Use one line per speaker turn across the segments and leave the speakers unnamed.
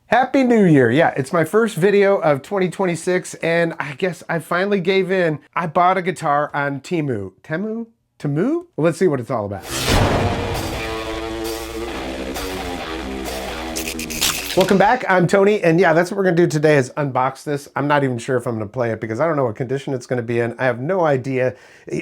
Happy New Year. Yeah, it's my first video of 2026 and I guess I finally gave in. I bought a guitar on Temu. Temu? Well, let's see what it's all about. Welcome back, I'm Tony, and yeah, that's what we're gonna do today is unbox this. I'm not even sure if I'm gonna play it because I don't know what condition it's gonna be in. I have no idea.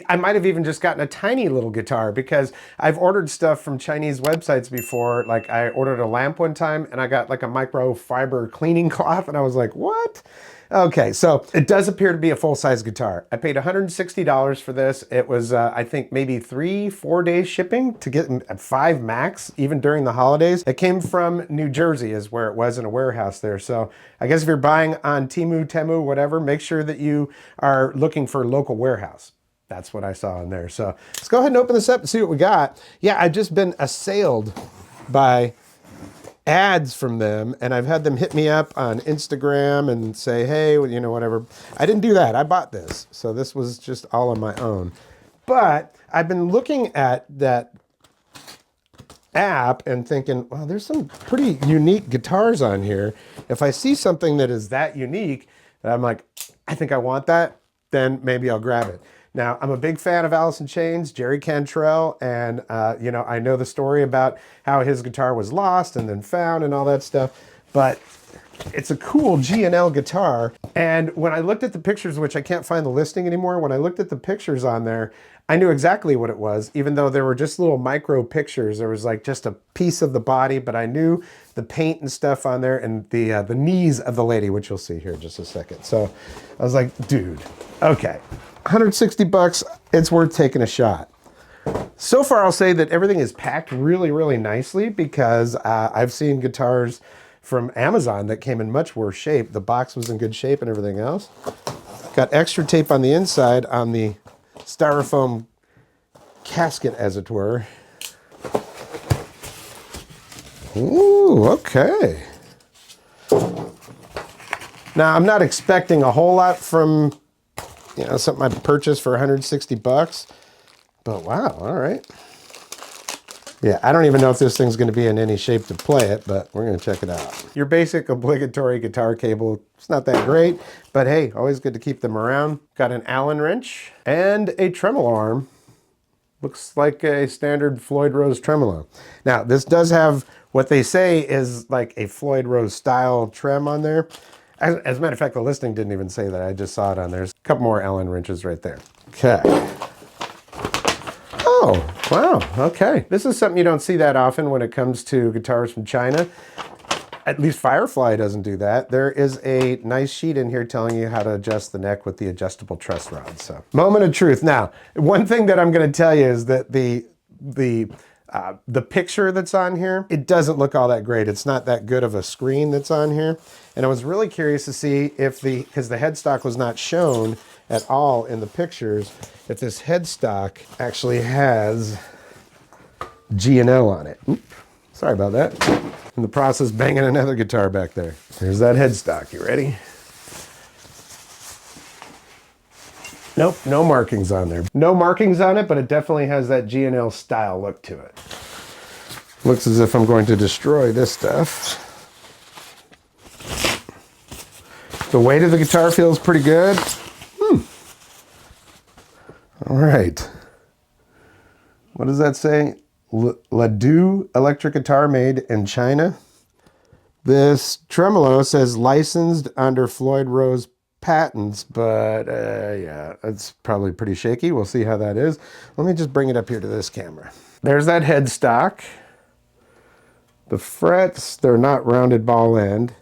I might have even just gotten a tiny little guitar because I've ordered stuff from Chinese websites before. Like I ordered a lamp one time and I got like a microfiber cleaning cloth and I was like, what? Okay, so it does appear to be a full-size guitar. I paid $160 for this. It was, I think, maybe 3-4 days shipping to get at 5 max, even during the holidays. It came from New Jersey is where it was in a warehouse there. So I guess if you're buying on Temu, whatever, make sure that you are looking for a local warehouse. That's what I saw in there. So let's go ahead and open this up and see what we got. Yeah, I've just been assailed by ads from them, and I've had them hit me up on Instagram and say, hey, you know, whatever. I didn't do that. I bought this. So this was just all on my own. But I've been looking at that app and thinking, well, there's some pretty unique guitars on here. If I see something that is that unique, that I'm like, I think I want that, then maybe I'll grab it. Now, I'm a big fan of Alice in Chains, Jerry Cantrell, and you know, I know the story about how his guitar was lost and then found and all that stuff, but it's a cool G&L guitar. And when I looked at the pictures, which I can't find the listing anymore, when I looked at the pictures on there, I knew exactly what it was, even though there were just little micro pictures. There was like just a piece of the body, but I knew the paint and stuff on there and the knees of the lady, which you'll see here in just a second. So I was like, dude, okay. 160 bucks, it's worth taking a shot. So far, I'll say that everything is packed really, really nicely because I've seen guitars from Amazon that came in much worse shape. The box was in good shape and everything else. Got extra tape on the inside on the styrofoam casket, as it were. Ooh, okay. Now, I'm not expecting a whole lot from, you know, something I purchased for 160 bucks, but wow, all right. Yeah, I don't even know if this thing's gonna be in any shape to play it, but we're gonna check it out. Your basic obligatory guitar cable, it's not that great, but hey, always good to keep them around. Got an Allen wrench and a tremolo arm. Looks like a standard Floyd Rose tremolo. Now, this does have what they say is like a Floyd Rose style trem on there. As a matter of fact, the listing didn't even say that. I just saw it on there. There's a couple more Allen wrenches right there. Okay. Oh, wow. Okay. This is something you don't see that often when it comes to guitars from China. At least Firefly doesn't do that. There is a nice sheet in here telling you how to adjust the neck with the adjustable truss rod. So, moment of truth. Now, one thing that I'm going to tell you is that the picture that's on here, it doesn't look all that great. It's not that good of a screen that's on here. And I was really curious to see if because the headstock was not shown at all in the pictures, if this headstock actually has G&L on it. Oop, sorry about that. In the process, banging another guitar back there. There's that headstock. You ready? Nope, no markings on there. No markings on it, but it definitely has that G&L style look to it. Looks as if I'm going to destroy this stuff. The weight of the guitar feels pretty good. All right. What does that say? Ledoux electric guitar made in China. This tremolo says licensed under Floyd Rose patents, but yeah, it's probably pretty shaky. We'll see how that is. Let me just bring it up here to this camera. There's that headstock. The frets, they're not rounded ball end.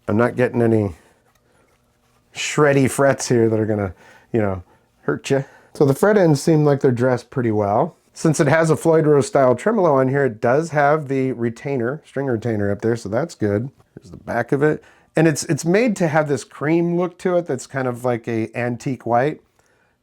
I'm not getting any shreddy frets here that are gonna, you know, hurt you. So the fret ends seem like they're dressed pretty well. Since it has a Floyd Rose style tremolo on here, it does have the retainer, string retainer up there, so that's good. Here's the back of it. And it's made to have this cream look to it that's kind of like a antique white.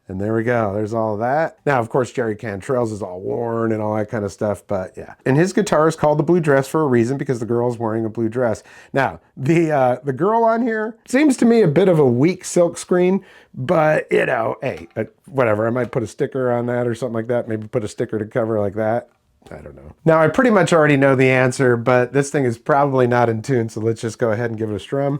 And there we go, there's all of that. Now, of course, Jerry Cantrell's is all worn and all that kind of stuff, but yeah. And his guitar is called the Blue Dress for a reason, because the girl's wearing a blue dress. Now, the girl on here seems to me a bit of a weak silk screen, but you know, hey, whatever. I might put a sticker on that or something like that. Maybe put a sticker to cover like that. I don't know. Now, I pretty much already know the answer, but this thing is probably not in tune, so let's just go ahead and give it a strum.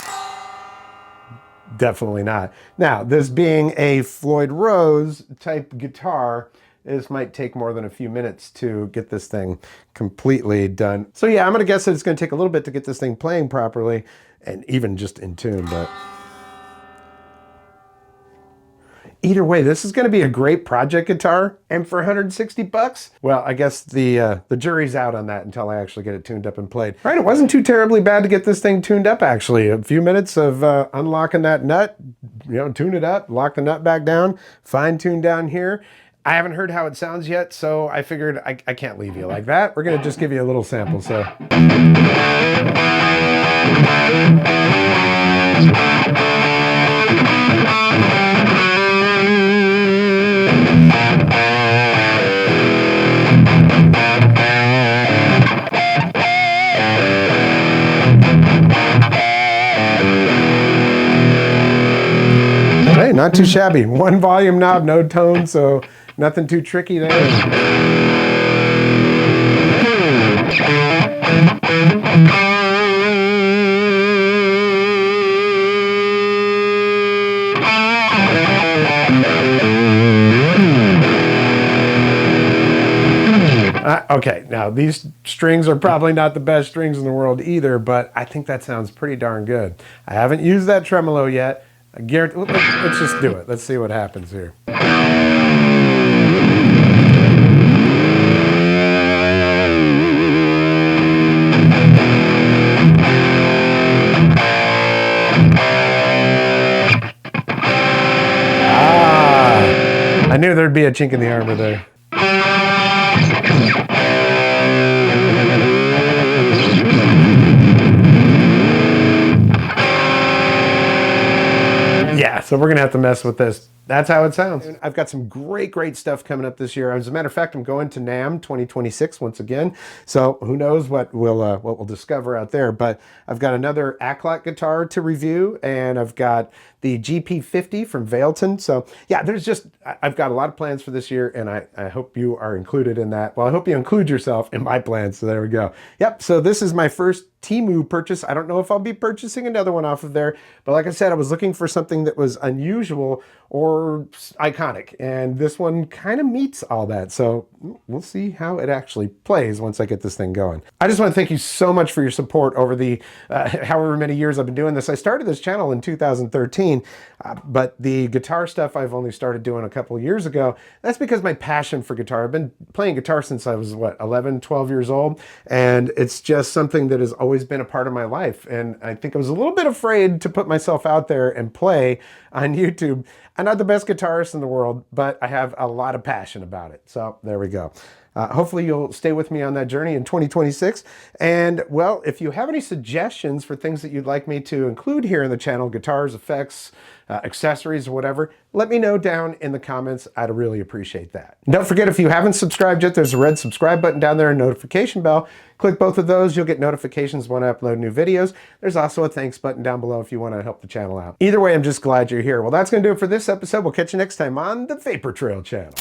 Definitely not. Now, this being a Floyd Rose type guitar, this might take more than a few minutes to get this thing completely done. So yeah, I'm gonna guess that it's gonna take a little bit to get this thing playing properly and even just in tune, but either way, this is gonna be a great project guitar, and for 160 bucks, well, I guess the jury's out on that until I actually get it tuned up and played. All right, it wasn't too terribly bad to get this thing tuned up, actually. A few minutes of unlocking that nut, tune it up, lock the nut back down, fine tune down here. I haven't heard how it sounds yet, so I figured I can't leave you like that. We're gonna just give you a little sample, so. Hey, not too shabby. One volume knob, no tone, so nothing too tricky there. Okay, now these strings are probably not the best strings in the world either, but I think that sounds pretty darn good. I haven't used that tremolo yet. I guarantee, let's just do it. Let's see what happens here. I knew there'd be a chink in the armor there. Yeah, so we're gonna have to mess with this. That's how it sounds. I've got some great stuff coming up this year. As a matter of fact, I'm going to NAMM 2026 once again. So who knows what we'll discover out there. But I've got another Acklot guitar to review, and I've got the GP50 from Vailton. So yeah, I've got a lot of plans for this year, and I hope you are included in that. Well, I hope you include yourself in my plans. So there we go. Yep, so this is my first Temu purchase. I don't know if I'll be purchasing another one off of there, but like I said, I was looking for something that was unusual or iconic, and this one kind of meets all that. So we'll see how it actually plays once I get this thing going. I just want to thank you so much for your support over the however many years I've been doing this. I started this channel in 2013, but the guitar stuff I've only started doing a couple of years ago. That's because my passion for guitar. I've been playing guitar since I was, 11, 12 years old, and it's just something that has always been a part of my life. And I think I was a little bit afraid to put myself out there and play on YouTube. I'm not the best guitarist in the world, but I have a lot of passion about it. So there we go. Hopefully you'll stay with me on that journey in 2026. And well, if you have any suggestions for things that you'd like me to include here in the channel, guitars, effects, accessories, or whatever, let me know down in the comments. I'd really appreciate that. And don't forget, if you haven't subscribed yet, there's a red subscribe button down there and notification bell. Click both of those. You'll get notifications when I upload new videos. There's also a thanks button down below if you want to help the channel out. Either way, I'm just glad you're here. Well, that's going to do it for this episode. We'll catch you next time on the Vapor Trail channel.